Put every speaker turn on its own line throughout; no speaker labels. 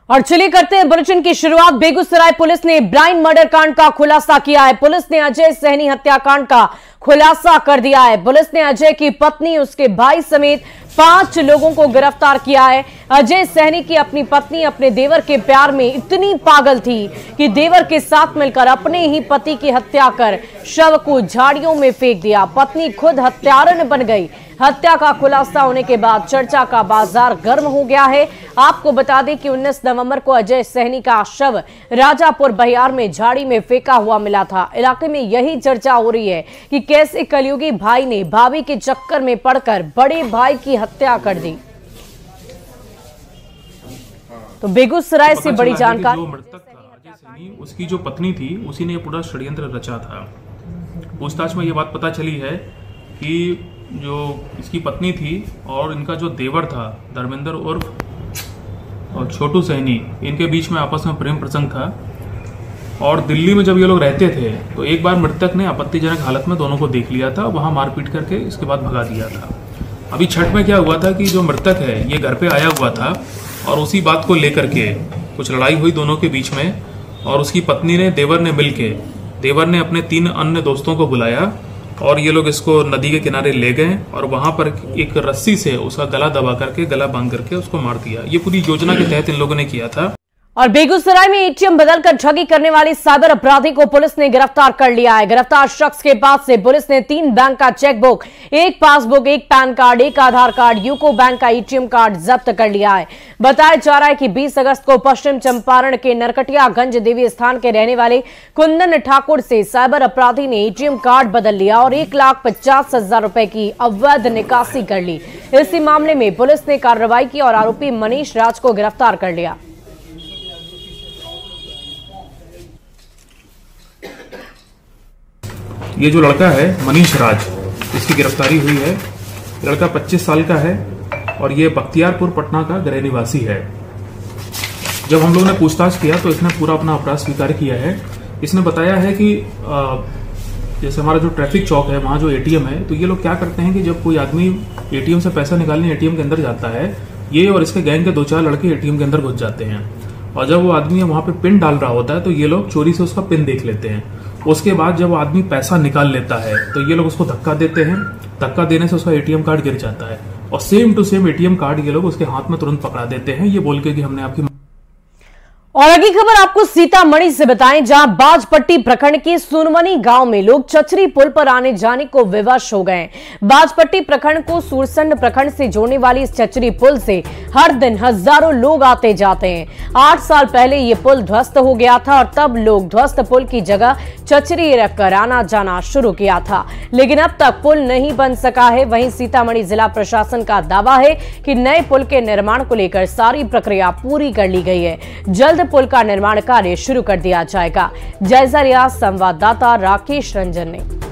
और चलिए करते हैं बुलेटिन की शुरुआत। बेगूसराय पुलिस ने ब्लाइंड मर्डर कांड का खुलासा किया है। पुलिस ने अजय सहनी हत्याकांड का खुलासा कर दिया है। पुलिस ने अजय की पत्नी, उसके भाई समेत 5 लोगों को गिरफ्तार किया है। अजय सहनी की अपनी पत्नी अपने देवर के प्यार में इतनी पागल थी कि देवर के साथ मिलकर अपने ही पति की हत्या कर शव को झाड़ियों में फेंक दिया। पत्नी खुद हत्यारन बन गई। हत्या का खुलासा होने के बाद चर्चा का बाजार गर्म हो गया है। आपको बता दें कि 19 नवंबर को अजय सहनी का शव राजापुर बहियार में झाड़ी में फेंका हुआ मिला था। इलाके में यही चर्चा हो रही है कि कैसे कलयुगी भाई ने भाभी के चक्कर में पड़कर बड़े भाई की हत्या कर दी। तो बेगूसराय से बड़ी जानकारी।
जो मृतक था अजय सहनी, उसकी जो पत्नी थी, उसी ने पूरा षड्यंत्र रचा था। पूछताछ में ये बात पता चली है कि जो इसकी पत्नी थी और इनका जो देवर था धर्मेंद्र उर्फ और छोटू सहनी, इनके बीच में आपस में प्रेम प्रसंग था। और दिल्ली में जब ये लोग रहते थे तो एक बार मृतक ने आपत्तिजनक हालत में दोनों को देख लिया था, वहां मारपीट करके इसके बाद भगा दिया था। अभी छठ में क्या हुआ था कि जो मृतक है ये घर पे आया हुआ था और उसी बात को लेकर के कुछ लड़ाई हुई दोनों के बीच में, और उसकी पत्नी ने, देवर ने मिलके, देवर ने अपने 3 अन्य दोस्तों को बुलाया और ये लोग इसको नदी के किनारे ले गए और वहां पर एक रस्सी से उसका गला दबा करके, गला बांध करके उसको मार दिया। ये पूरी योजना के तहत इन लोगों ने किया था।
और बेगूसराय में एटीएम बदलकर ठगी करने वाले साइबर अपराधी को पुलिस ने गिरफ्तार कर लिया है। गिरफ्तार शख्स के पास से पुलिस ने 3 बैंक का चेकबुक, 1 पासबुक, 1 पैन कार्ड, 1 आधार कार्ड, यूको बैंक का एटीएम कार्ड जब्त कर लिया है। बताया जा रहा है कि 20 अगस्त को पश्चिम चंपारण के नरकटियागंज देवी स्थान के रहने वाले कुंदन ठाकुर से साइबर अपराधी ने एटीएम कार्ड बदल लिया और 1,50,000 रुपए की अवैध निकासी कर ली। इसी मामले में पुलिस ने कार्रवाई की और आरोपी मनीष राज को गिरफ्तार कर लिया।
ये जो लड़का है मनीष राज, इसकी गिरफ्तारी हुई है। लड़का 25 साल का है और ये बख्तियारपुर पटना का गृह निवासी है। जब हम लोगों ने पूछताछ किया तो इसने पूरा अपना अपराध स्वीकार किया है। इसने बताया है कि जैसे हमारा जो ट्रैफिक चौक है वहां जो एटीएम है, तो ये लोग क्या करते हैं कि जब कोई आदमी एटीएम से पैसा निकालने एटीएम के अंदर जाता है, ये और इसके गैंग के 2-4 लड़के एटीएम के अंदर घुस जाते हैं और जब वो आदमी वहां पे पिन डाल रहा होता है तो ये लोग चोरी से उसका पिन देख लेते हैं। उसके बाद जब वो आदमी पैसा निकाल लेता है तो ये लोग उसको धक्का देते हैं। धक्का देने से उसका एटीएम कार्ड गिर जाता है और same to same ATM card ये लोग उसके हाथ में तुरंत पकड़ा देते हैं, ये बोल के कि हमने आपकी।
और अगली खबर आपको सीतामढ़ी से बताएं, जहां बाजपट्टी प्रखंड के सुनवनी गांव में लोग चचरी पुल पर आने जाने को विवश हो गए। बाजपट्टी प्रखंड को सुरसंड प्रखंड से जोड़ने वाली इस चचरी पुल से हर दिन हजारों लोग आते जाते हैं। 8 साल पहले ये पुल ध्वस्त हो गया था और तब लोग ध्वस्त पुल की जगह चचरी रखकर आना जाना शुरू किया था, लेकिन अब तक पुल नहीं बन सका है। वहीं सीतामढ़ी जिला प्रशासन का दावा है कि नए पुल के निर्माण को लेकर सारी प्रक्रिया पूरी कर ली गई है। जल्द पुल का निर्माण कार्य शुरू कर दिया जाएगा। जायजा लिया संवाददाता राकेश रंजन ने।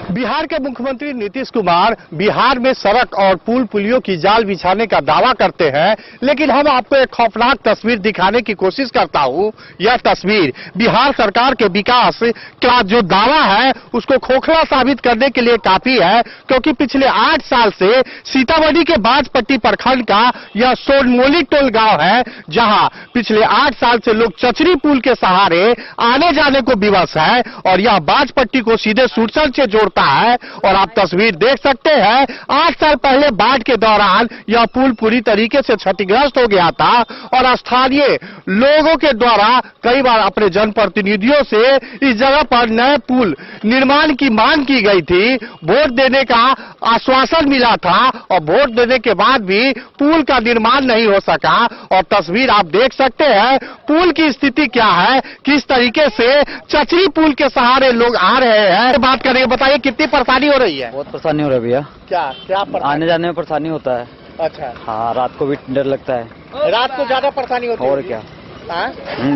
बिहार के मुख्यमंत्री नीतीश कुमार बिहार में सड़क और पुल पुलियों की जाल बिछाने का दावा करते हैं, लेकिन हम आपको एक खौफनाक तस्वीर दिखाने की कोशिश करता हूं। यह तस्वीर बिहार सरकार के विकास का जो दावा है उसको खोखला साबित करने के लिए काफी है, क्योंकि पिछले 8 साल से सीतामढ़ी के बाजपट्टी प्रखंड का यह सोनमोली टोल गांव है, जहां पिछले 8 साल से लोग चचरी पुल के सहारे आने जाने को विवश है और यह बाजपट्टी को सीधे सुरसंड से जोड़ता है। और आप तस्वीर देख सकते हैं, 8 साल पहले बाढ़ के दौरान यह पुल पूरी तरीके से क्षतिग्रस्त हो गया था और स्थानीय लोगों के द्वारा कई बार अपने जनप्रतिनिधियों से इस जगह पर नए पुल निर्माण की मांग की गई थी। वोट देने का आश्वासन मिला था और वोट देने के बाद भी पुल का निर्माण नहीं हो सका। और तस्वीर आप देख सकते हैं पुल की स्थिति क्या है, किस तरीके से चचरी पुल के सहारे लोग आ रहे हैं। बात करेंगे, बताइए कितनी परेशानी हो रही है?
बहुत परेशानी हो रही है भैया।
क्या
आने जाने में परेशानी होता है।
अच्छा।
हाँ, रात को भी डर लगता है।
रात को ज्यादा परेशानी होती है?
और क्या,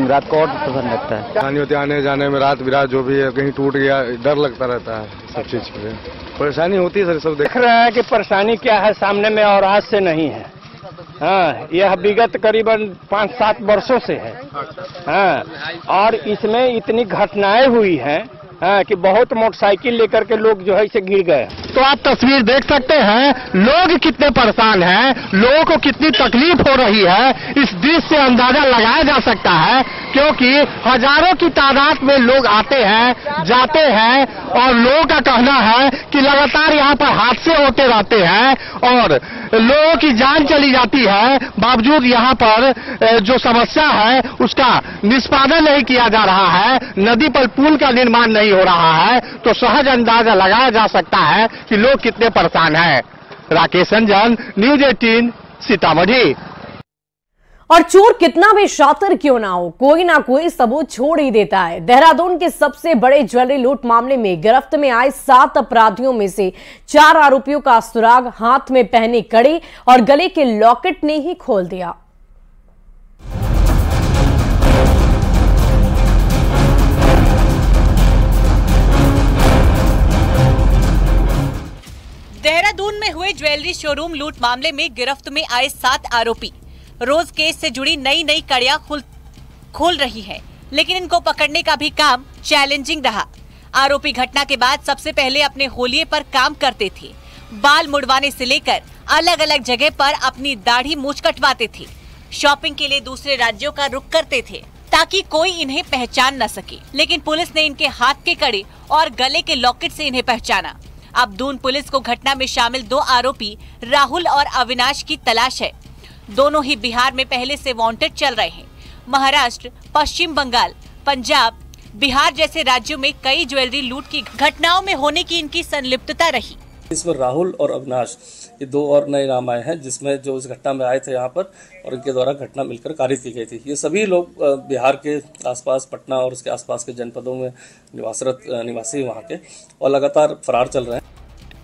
रात को और परेशानी लगता है।
परेशानी होती है आने जाने में, रात बिरात जो भी है, कहीं टूट गया डर लगता रहता है। सब चीज के लिए परेशानी होती है सर। सब देख
रहे हैं कि परेशानी क्या है सामने में और आज से नहीं है। हाँ, यह विगत करीबन 5-7 वर्षों से है। हाँ, और इसमें इतनी घटनाएं हुई हैं कि बहुत मोटरसाइकिल लेकर के लोग जो है इसे गिर गए।
तो आप तस्वीर देख सकते हैं लोग कितने परेशान हैं, लोगों को कितनी तकलीफ हो रही है। इस दृश्य से अंदाजा लगाया जा सकता है, क्योंकि हजारों की तादाद में लोग आते हैं, जाते हैं और लोगों का कहना है कि लगातार यहाँ पर हादसे होते रहते हैं और लोगों की जान चली जाती है। बावजूद यहाँ पर जो समस्या है उसका निष्पादन नहीं किया जा रहा है, नदी पर पुल का निर्माण नहीं हो रहा है, तो सहज अंदाजा लगाया जा सकता है कि लोग कितने परेशान हैं। राकेश रंजन, न्यूज 18 सीतामढ़ी।
और चोर कितना भी शातिर क्यों ना हो, कोई ना कोई सबूत छोड़ ही देता है। देहरादून के सबसे बड़े ज्वेलरी लूट मामले में गिरफ्त में आए 7 अपराधियों में से 4 आरोपियों का सुराग हाथ में पहने कड़ी और गले के लॉकेट ने ही खोल दिया।
देहरादून में हुए ज्वेलरी शोरूम लूट मामले में गिरफ्त में आए 7 आरोपी रोज केस से जुड़ी नई नई कड़ियां खोल रही हैं, लेकिन इनको पकड़ने का भी काम चैलेंजिंग रहा। आरोपी घटना के बाद सबसे पहले अपने होलिये पर काम करते थे। बाल मुड़वाने से लेकर अलग अलग जगह पर अपनी दाढ़ी मूंछ कटवाते थे। शॉपिंग के लिए दूसरे राज्यों का रुख करते थे ताकि कोई इन्हें पहचान न सके, लेकिन पुलिस ने इनके हाथ के कड़े और गले के लॉकेट से इन्हें पहचाना। अब दून पुलिस को घटना में शामिल 2 आरोपी राहुल और अविनाश की तलाश है। दोनों ही बिहार में पहले से वांटेड चल रहे हैं। महाराष्ट्र, पश्चिम बंगाल, पंजाब, बिहार जैसे राज्यों में कई ज्वेलरी लूट की घटनाओं में होने की इनकी संलिप्तता रही।
इसमें राहुल और अविनाश ये 2 और नए नाम आए हैं, जिसमें जो इस घटना में आए थे यहाँ पर और इनके द्वारा घटना मिलकर कारित की गई थी। ये सभी लोग बिहार के आसपास, पटना और उसके आसपास के जनपदों में निवासी वहाँ के और लगातार फरार चल रहे हैं।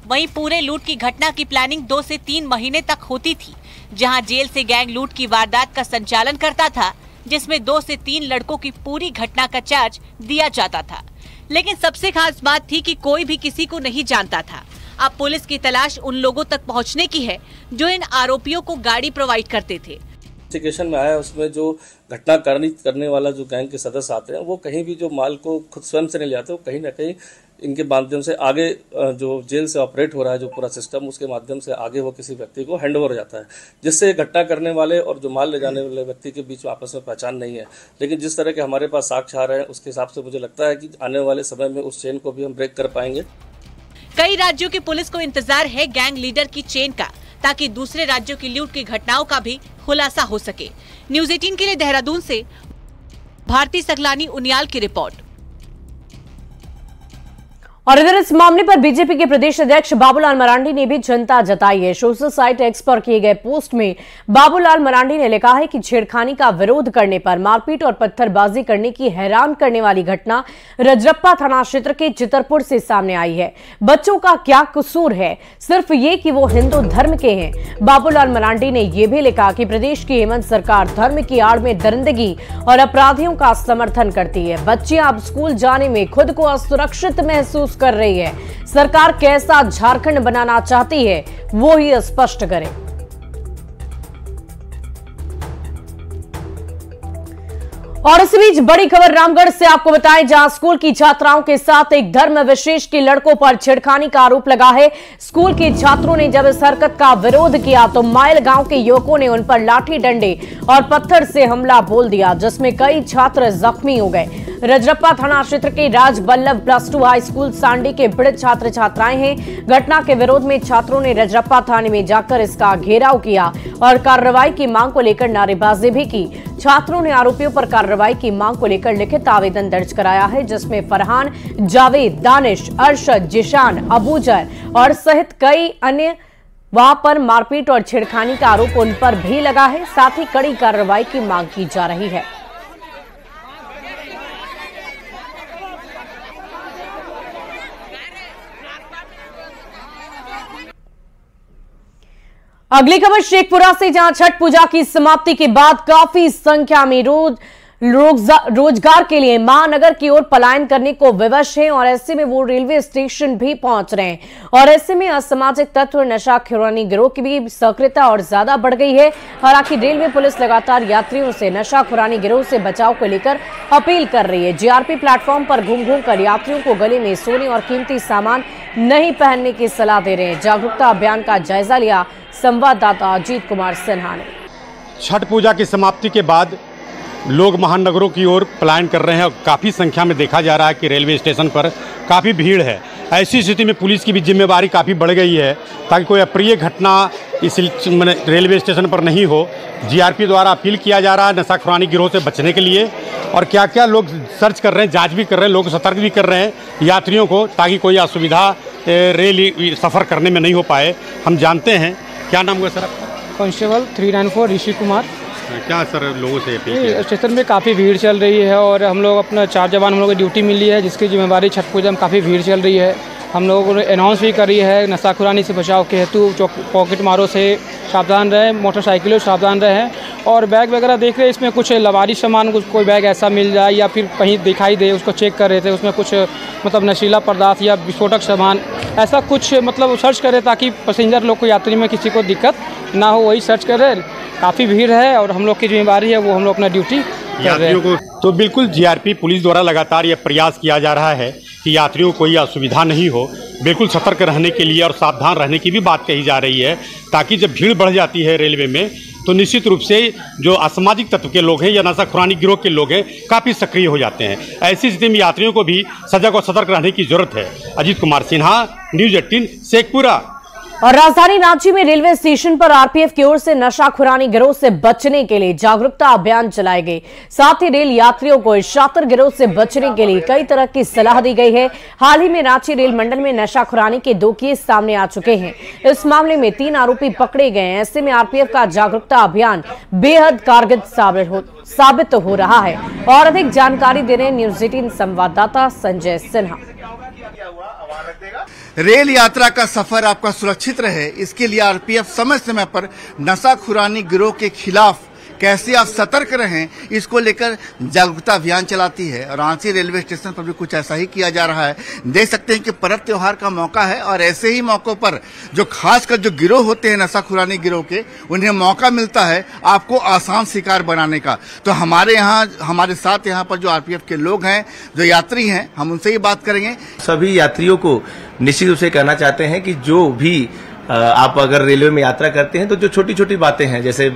वहीं पूरे लूट की घटना की प्लानिंग 2 से 3 महीने तक होती थी, जहां जेल से गैंग लूट की वारदात का संचालन करता था, जिसमें 2 से 3 लड़कों की पूरी घटना का चार्ज दिया जाता था। लेकिन सबसे खास बात थी कि कोई भी किसी को नहीं जानता था। अब पुलिस की तलाश उन लोगों तक पहुंचने की है जो इन आरोपियों को गाड़ी प्रोवाइड करते थे।
इन्वेस्टिगेशन में आया उसमें जो घटना करने वाला जो गैंग के सदस्य आते हैं, वो कहीं भी जो माल को खुद स्वयं से नहीं ले आते, वो कहीं ना कहीं इनके माध्यम से आगे जो जेल से ऑपरेट हो रहा है जो पूरा सिस्टम, उसके माध्यम से आगे वो किसी व्यक्ति को हैंड ओवर हो जाता है, जिससे घटना करने वाले और जो माल ले जाने वाले व्यक्ति के बीच में आपस में पहचान नहीं है। लेकिन जिस तरह के हमारे पास साक्ष्य आ रहे हैं, उसके हिसाब से मुझे लगता है कि आने वाले समय में उस चेन को भी हम ब्रेक कर पाएंगे।
कई राज्यों की पुलिस को इंतजार है गैंग लीडर की चेन का, ताकि दूसरे राज्यों की लूट की घटनाओं का भी खुलासा हो सके। न्यूज 18 के लिए देहरादून से भारती सकलानी उनियाल की रिपोर्ट।
और इधर इस मामले पर बीजेपी के प्रदेश अध्यक्ष बाबूलाल मरांडी ने भी चिंता जताई है। सोशल साइट एक्स पर किए गए पोस्ट में बाबूलाल मरांडी ने लिखा है कि छेड़खानी का विरोध करने पर मारपीट और पत्थरबाजी करने की हैरान करने वाली घटना रजरप्पा थाना क्षेत्र के चितरपुर से सामने आई है। बच्चों का क्या कसूर है, सिर्फ ये कि वो हिंदू धर्म के हैं। बाबूलाल मरांडी ने यह भी लिखा कि प्रदेश की हेमंत सरकार धर्म की आड़ में दरिंदगी और अपराधियों का समर्थन करती है। बच्चियां अब स्कूल जाने में खुद को असुरक्षित महसूस कर रही है। सरकार कैसा झारखंड बनाना चाहती है वो ही स्पष्ट करे। और इस बीच बड़ी खबर रामगढ़ से आपको बताएं, जहां स्कूल की छात्राओं के साथ एक धर्म विशेष के लड़कों पर छेड़खानी का आरोप लगा है। स्कूल के छात्रों ने जब इस हरकत का विरोध किया तो माइल गांव के युवकों ने उन पर लाठी डंडे और पत्थर से हमला बोल दिया, जिसमें कई छात्र जख्मी हो गए। रजरप्पा थाना क्षेत्र के राज बल्लभ +2 हाई स्कूल सांडी के पीड़ित छात्र छात्राएं हैं। घटना के विरोध में छात्रों ने रजरप्पा थाने में जाकर इसका घेराव किया और कार्रवाई की मांग को लेकर नारेबाजी भी की। छात्रों ने आरोपियों पर कार्रवाई की मांग को लेकर लिखित आवेदन दर्ज कराया है, जिसमें फरहान, जावेद, दानिश, अरशद, जिशान, अबूजर और सहित कई अन्य वहां पर मारपीट और छेड़खानी का आरोप उन पर भी लगा है। साथ ही कड़ी कार्रवाई की मांग की जा रही है। अगली खबर शेखपुरा से, जहां छठ पूजा की समाप्ति के बाद काफी संख्या में रोजगार के लिए महानगर की ओर पलायन करने को विवश हैं और ऐसे में वो रेलवे स्टेशन भी पहुंच रहे हैं और ऐसे में असामाजिक तत्व नशाखोरानी गिरोह की भी सक्रियता और ज्यादा बढ़ गई है। हालांकि रेलवे पुलिस लगातार यात्रियों से नशाखोरानी गिरोह से बचाव को लेकर अपील कर रही है। जीआरपी प्लेटफॉर्म पर घूम घूम कर यात्रियों को गले में सोने और कीमती सामान नहीं पहनने की सलाह दे रहे हैं। जागरूकता अभियान का जायजा लिया संवाददाता अजीत कुमार सिन्हा ने।
छठ पूजा की समाप्ति के बाद लोग महानगरों की ओर पलायन कर रहे हैं और काफ़ी संख्या में देखा जा रहा है कि रेलवे स्टेशन पर काफ़ी भीड़ है। ऐसी स्थिति में पुलिस की भी जिम्मेवारी काफ़ी बढ़ गई है ताकि कोई अप्रिय घटना इस रेलवे स्टेशन पर नहीं हो। जीआरपी द्वारा अपील किया जा रहा है नशाखोरानी गिरोह से बचने के लिए और क्या क्या लोग सर्च कर रहे हैं, जांच भी कर रहे हैं, लोग सतर्क भी कर रहे हैं यात्रियों को ताकि कोई असुविधा रेल सफ़र करने में नहीं हो पाए। हम जानते हैं, क्या नाम हुआ सर आपका?
कांस्टेबल 394 ऋषि कुमार।
क्या सर लोगों से अपील?
स्टेशन में काफ़ी भीड़ चल रही है और हम लोग अपना 4 जवान हम लोग की ड्यूटी मिली है जिसकी जिम्मेवारी छठ पूजा में काफ़ी भीड़ चल रही है। हम लोगों ने अनाउंस भी करी है नशाखोरानी से बचाव के हेतु पॉकेट मारों से सावधान रहें, मोटरसाइकिलों से सावधान रहें और बैग वगैरह देख रहे हैं इसमें कुछ लवारिश सामान कोई बैग ऐसा मिल जाए या फिर कहीं दिखाई दे उसको चेक कर रहे थे उसमें कुछ मतलब नशीला पदार्थ या विस्फोटक सामान ऐसा कुछ मतलब सर्च करें ताकि पैसेंजर लोग को यात्री में किसी को दिक्कत ना हो, वही सर्च करें। काफ़ी भीड़ है और हम लोग की जिम्मेवारी है वो हम लोग अपना ड्यूटी कर रहे हैं।
तो बिल्कुल जीआरपी पुलिस द्वारा लगातार ये प्रयास किया जा रहा है कि यात्रियों को कोई असुविधा नहीं हो, बिल्कुल सतर्क रहने के लिए और सावधान रहने की भी बात कही जा रही है ताकि जब भीड़ बढ़ जाती है रेलवे में तो निश्चित रूप से जो असामाजिक तत्व के लोग हैं या नशाखोरानी गिरोह के लोग हैं काफ़ी सक्रिय हो जाते हैं। ऐसी स्थिति में यात्रियों को भी सजग और सतर्क रहने की जरूरत है। अजीत कुमार सिन्हा, न्यूज़ 18 शेखपुरा।
और राजधानी रांची में रेलवे स्टेशन पर आरपीएफ की ओर से नशाखोरानी गिरोह से बचने के लिए जागरूकता अभियान चलाए गए। साथ ही रेल यात्रियों को इस शातिर गिरोह से बचने के लिए कई तरह की सलाह दी गई है। हाल ही में रांची रेल मंडल में नशाखोरानी के 2 केस सामने आ चुके हैं। इस मामले में 3 आरोपी पकड़े गए हैं। ऐसे में आरपीएफ का जागरूकता अभियान बेहद कारगर साबित हो रहा है। और अधिक जानकारी दे रहे हैं न्यूज़ 18 संवाददाता संजय सिन्हा।
रेल यात्रा का सफर आपका सुरक्षित रहे इसके लिए आरपीएफ समय समय पर नशाखोरानी गिरोह के खिलाफ कैसे आप सतर्क रहें इसको लेकर जागरूकता अभियान चलाती है। और रांची रेलवे स्टेशन पर भी कुछ ऐसा ही किया जा रहा है। देख सकते हैं कि पर्व त्योहार का मौका है और ऐसे ही मौकों पर जो खासकर जो गिरोह होते हैं नशाखोरानी गिरोह के उन्हें मौका मिलता है आपको आसान शिकार बनाने का। तो हमारे साथ यहाँ पर जो आरपीएफ के लोग हैं, जो यात्री हैं, हम उनसे ही बात करेंगे।
सभी यात्रियों को निश्चित रूप से कहना चाहते हैं कि जो भी आप अगर रेलवे में यात्रा करते हैं तो जो छोटी छोटी बातें हैं जैसे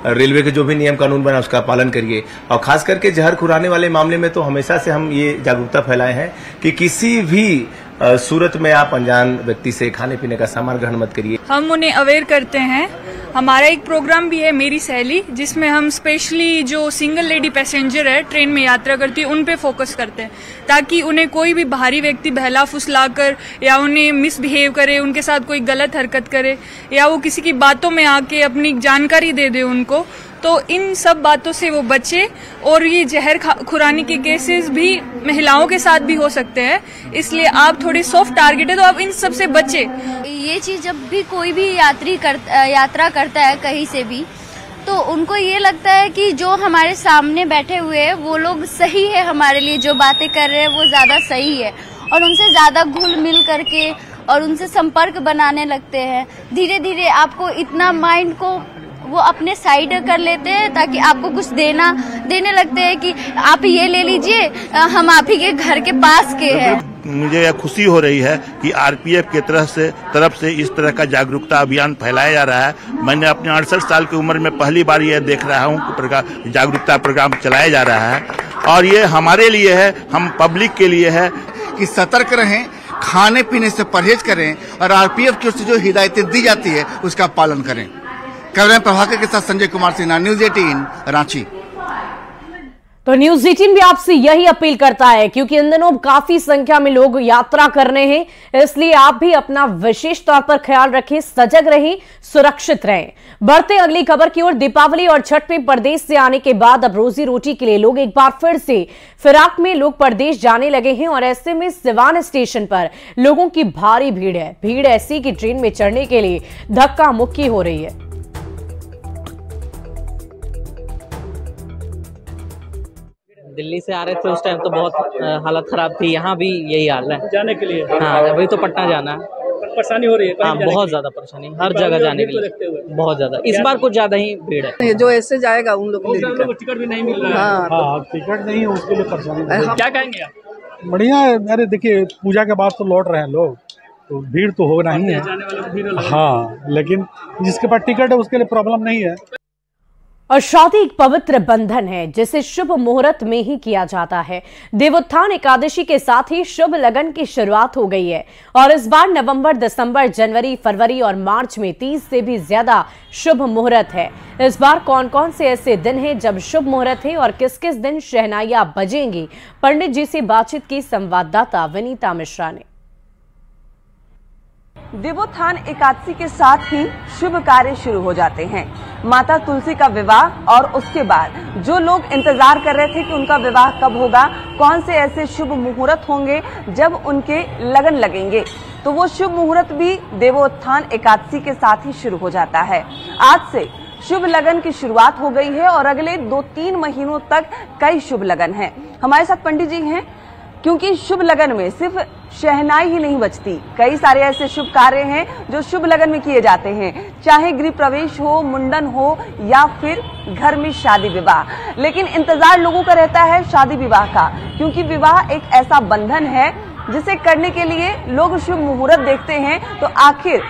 रेलवे के जो भी नियम कानून बना उसका पालन करिए। और खास करके जहर खुराने वाले मामले में तो हमेशा से हम ये जागरूकता फैलाए हैं कि किसी भी सूरत में आप अनजान व्यक्ति से खाने पीने का सामान ग्रहण मत करिए।
हम उन्हें अवेयर करते हैं। हमारा एक प्रोग्राम भी है मेरी सहेली जिसमें हम स्पेशली जो सिंगल लेडी पैसेंजर है ट्रेन में यात्रा करती है उन पे फोकस करते हैं ताकि उन्हें कोई भी बाहरी व्यक्ति बहला फुसला कर या उन्हें मिसबिहेव करे, उनके साथ कोई गलत हरकत करे या वो किसी की बातों में आके अपनी जानकारी दे दे उनको, तो इन सब बातों से वो बचे। और ये जहर खुरानी के केसेस भी महिलाओं के साथ भी हो सकते हैं, इसलिए आप थोड़े सॉफ्ट टारगेट है तो आप इन सब से बचे।
ये चीज जब भी कोई भी यात्रा करता है कहीं से भी तो उनको ये लगता है कि जो हमारे सामने बैठे हुए हैं वो लोग सही है, हमारे लिए जो बातें कर रहे हैं वो ज्यादा सही है और उनसे ज्यादा घुल मिल करके और उनसे संपर्क बनाने लगते हैं। धीरे धीरे आपको इतना माइंड को वो अपने साइड कर लेते हैं ताकि आपको कुछ देने लगते हैं कि आप ये ले लीजिए, हम आप ही के घर के पास के हैं।
मुझे यह खुशी हो रही है कि आरपीएफ के तरफ से इस तरह का जागरूकता अभियान फैलाया जा रहा है। मैंने अपने 68 साल की उम्र में पहली बार यह देख रहा हूँ कि जागरूकता प्रोग्राम चलाया जा रहा है और ये हमारे लिए है, हम पब्लिक के लिए है
कि सतर्क रहें, खाने पीने से परहेज करें और आरपीएफ की ओर से जो हिदायतें दी जाती है उसका पालन करें। कैमरा प्रभाकर के साथ संजय कुमार सिन्हा, न्यूज़ 18 रांची।
तो न्यूज़ 18 भी आपसे यही अपील करता है क्योंकि इन दिनों काफी संख्या में लोग यात्रा कर रहे हैं, इसलिए आप भी अपना विशेष तौर पर ख्याल रखें, सजग रहें, सुरक्षित रहें। बढ़ते अगली खबर की ओर। दीपावली और छठ में परदेश से आने के बाद अब रोजी रोटी के लिए लोग एक बार फिर से फिराक में लोग परदेश जाने लगे हैं और ऐसे में सिवान स्टेशन पर लोगों की भारी भीड़ है। भीड़ ऐसी कि ट्रेन में चढ़ने के लिए धक्का मुक्की हो रही है।
दिल्ली से आ रहे थे उस टाइम तो बहुत हालत खराब थी। यहाँ भी यही हाल है
जाने के लिए।
हाँ, अभी तो पटना जाना है।
परेशानी हो रही है?
हाँ, बहुत ज्यादा परेशानी, हर जगह जाने के लिए बहुत ज्यादा। इस बार कुछ ज्यादा ही भीड़ है।
जो ऐसे जाएगा उन लोगों को
टिकट भी नहीं मिल रहा है।
हाँ,
टिकट नहीं है उसके लिए परेशानी।
क्या कहेंगे आप?
बढ़िया है। अरे देखिए, पूजा के बाद तो लौट रहे हैं लोग, तो भीड़ तो होना ही है। हाँ, लेकिन जिसके पास टिकट है उसके लिए प्रॉब्लम नहीं है।
और शादी एक पवित्र बंधन है जिसे शुभ मुहूर्त में ही किया जाता है। देवोत्थान एकादशी के साथ ही शुभ लगन की शुरुआत हो गई है और इस बार नवंबर, दिसंबर, जनवरी, फरवरी और मार्च में 30 से भी ज्यादा शुभ मुहूर्त है। इस बार कौन कौन से ऐसे दिन हैं जब शुभ मुहूर्त है और किस किस दिन शहनाइयां बजेंगी, पंडित जी से बातचीत की संवाददाता विनीता मिश्रा ने।
देवोत्थान एकादशी के साथ ही शुभ कार्य शुरू हो जाते हैं। माता तुलसी का विवाह और उसके बाद जो लोग इंतजार कर रहे थे कि उनका विवाह कब होगा, कौन से ऐसे शुभ मुहूर्त होंगे जब उनके लगन लगेंगे, तो वो शुभ मुहूर्त भी देवोत्थान एकादशी के साथ ही शुरू हो जाता है। आज से शुभ लगन की शुरुआत हो गई है और अगले 2-3 महीनों तक कई शुभ लगन हैं। हमारे साथ पंडित जी हैं, क्योंकि शुभ लगन में सिर्फ शहनाई ही नहीं बजती, कई सारे ऐसे शुभ कार्य हैं जो शुभ लगन में किए जाते हैं, चाहे गृह प्रवेश हो, मुंडन हो या फिर घर में शादी विवाह। लेकिन इंतजार लोगों का रहता है शादी विवाह का, क्योंकि विवाह एक ऐसा बंधन है जिसे करने के लिए लोग शुभ मुहूर्त देखते हैं। तो आखिर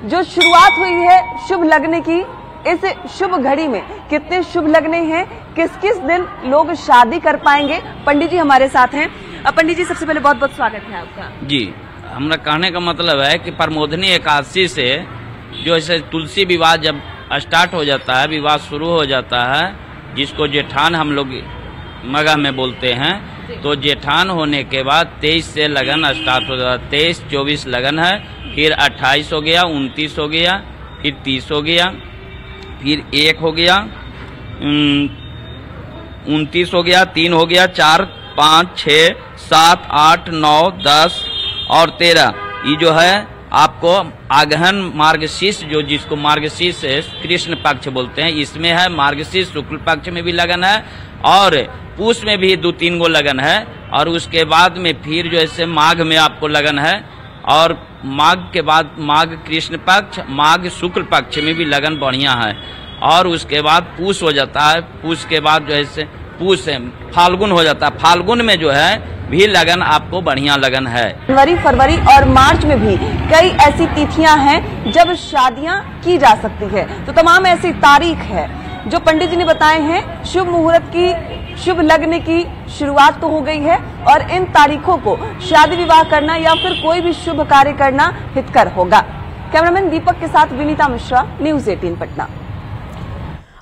जो शुरुआत हुई है शुभ लगने की, इस शुभ घड़ी में कितने शुभ लगने हैं, किस किस दिन लोग शादी कर पाएंगे, पंडित जी हमारे साथ हैं। पंडित जी, सबसे पहले बहुत बहुत स्वागत है आपका।
जी, हमारा कहने का मतलब है कि प्रमोदनी एकादशी से जो ऐसे तुलसी विवाह जब स्टार्ट हो जाता है, विवाह शुरू हो जाता है, जिसको जेठान हम लोग मगह में बोलते हैं, तो जेठान होने के बाद 23 से लगन स्टार्ट हो जाता है। 23-24 लगन है, फिर 28 हो गया, 29 हो गया, फिर 30 हो गया, फिर 1 हो गया, 29 हो गया, 3 हो गया, 4, 5, 6, 7, 8, 9, 10 और 13। ये जो है आपको आगहन मार्गशीर्ष, जो जिसको मार्गशीर्ष कृष्ण पक्ष बोलते हैं, इसमें है। मार्गशीर्ष शुक्ल पक्ष में भी लगन है और पूष में भी 2-3 गो लगन है। और उसके बाद में फिर जो ऐसे माघ में आपको लगन है और माघ के बाद माघ कृष्ण पक्ष, माघ शुक्ल पक्ष में भी लगन बढ़िया है। और उसके बाद पूष हो जाता है, पूष के बाद जो है पूष से फाल्गुन हो जाता है। फाल्गुन में जो है भी लगन आपको बढ़िया लगन है।
जनवरी, फरवरी और मार्च में भी कई ऐसी तिथियां हैं जब शादियां की जा सकती है। तो तमाम ऐसी तारीख है जो पंडित जी ने बताए हैं। शुभ मुहूर्त की, शुभ लगने की शुरुआत तो हो गई है और इन तारीखों को शादी विवाह करना या फिर कोई भी शुभ कार्य करना हितकर होगा। कैमरामैन दीपक के साथ विनीता मिश्रा, न्यूज़ 18 पटना।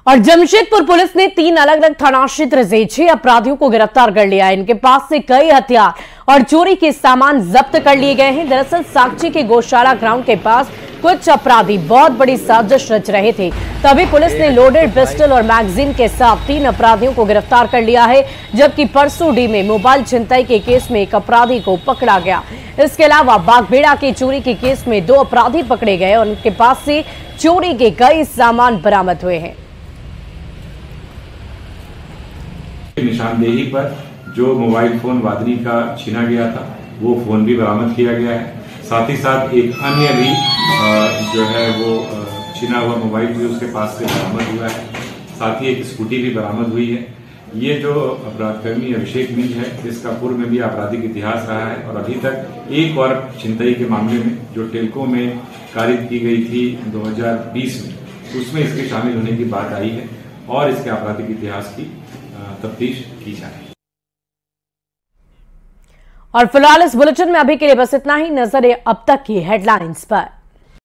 और जमशेदपुर पुलिस ने 3 अलग अलग थाना क्षेत्र से 6 अपराधियों को गिरफ्तार कर लिया है। इनके पास से कई हथियार और चोरी के सामान जब्त कर लिए गए हैं। दरअसल साक्षी के गौशाला ग्राउंड के पास कुछ अपराधी बहुत बड़ी साजिश रच रहे थे, तभी पुलिस ने लोडेड पिस्टल और मैगजीन के साथ 3 अपराधियों को गिरफ्तार कर लिया है। जबकि परसूडी में मोबाइल छिनतई के केस में एक अपराधी को पकड़ा गया। इसके अलावा बागबेड़ा के चोरी के केस में 2 अपराधी पकड़े गए और उनके पास से चोरी के कई सामान बरामद हुए हैं।
निशानदेही पर जो मोबाइल फोन वादनी का छीना गया था, वो फोन भी बरामद किया गया है। साथ ही साथ एक अन्य भी जो है वो छीना हुआ मोबाइल भी उसके पास से बरामद हुआ है। साथ ही एक स्कूटी भी बरामद हुई है। ये जो अपराधकर्मी अभिषेक मिंज है, इसका पूर्व में भी आपराधिक इतिहास रहा है और अभी तक एक और छिनतई के मामले में जो टेल्को में कारित की गई थी 2020 में, उसमें इसके शामिल होने की बात आई है और इसके आपराधिक इतिहास की तफ्तीश की जा रही है।
और फिलहाल इस बुलेटिन में अभी के लिए बस इतना ही। नजर अब तक की हेडलाइंस पर।